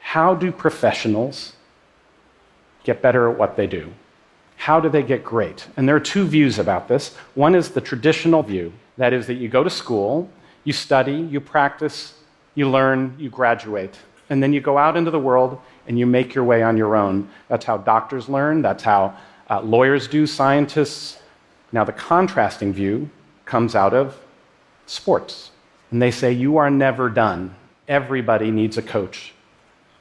how do professionals get better at what they do? How do they get great? And there are two views about this. One is the traditional view. That is that you go to school, you study, you practice, you learn, you graduate. And then you go out into the world and you make your way on your own. That's how doctors learn. That's how lawyers do, scientists. Now, the contrasting view comes out of sports. And they say, you are never done. Everybody needs a coach.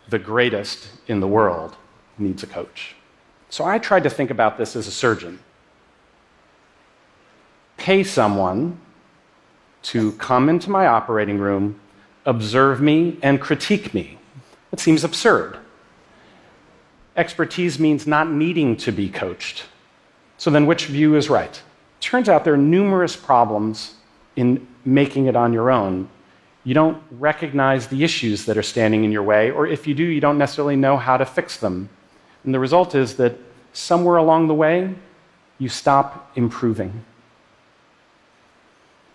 The greatest in the world needs a coach. So I tried to think about this as a surgeon. Pay someone to come into my operating room, observe me, and critique me. It seems absurd. Expertise means not needing to be coached. So then which view is right? Turns out there are numerous problems in making it on your own. You don't recognize the issues that are standing in your way, or if you do, you don't necessarily know how to fix them. And the result is that somewhere along the way, you stop improving.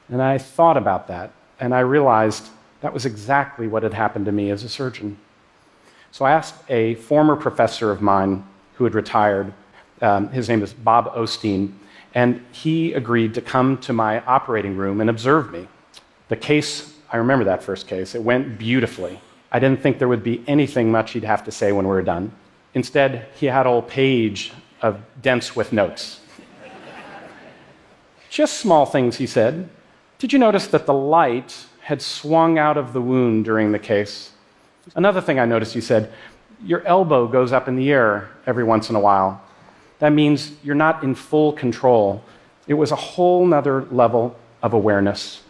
And I thought about that, and I realized that was exactly what had happened to me as a surgeon. So I asked a former professor of mine who had retired, his name is Bob Osteen, and he agreed to come to my operating room and observe me. The case, I remember that first case, it went beautifully. I didn't think there would be anything much he'd have to say when we were done. Instead, he had a whole page of dense with notes. Just small things, he said. Did you notice that the light had swung out of the wound during the case? Another thing I noticed, he said, your elbow goes up in the air every once in a while. That means you're not in full control. It was a whole nother level of awareness.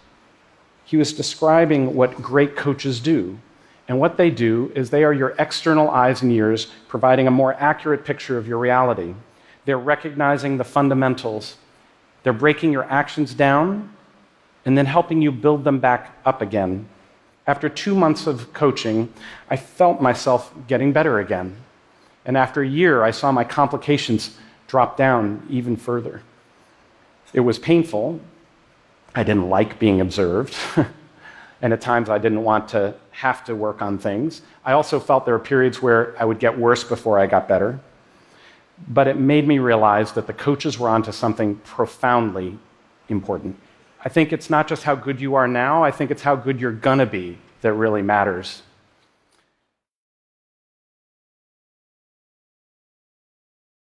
He was describing what great coaches do. And what they do is they are your external eyes and ears, providing a more accurate picture of your reality. They're recognizing the fundamentals. They're breaking your actions down and then helping you build them back up again. After 2 months of coaching, I felt myself getting better again. And after a year, I saw my complications drop down even further. It was painful. I didn't like being observed. And at times I didn't want to have to work on things. I also felt there were periods where I would get worse before I got better. But it made me realize that the coaches were onto something profoundly important. I think it's not just how good you are now, I think it's how good you're gonna be that really matters.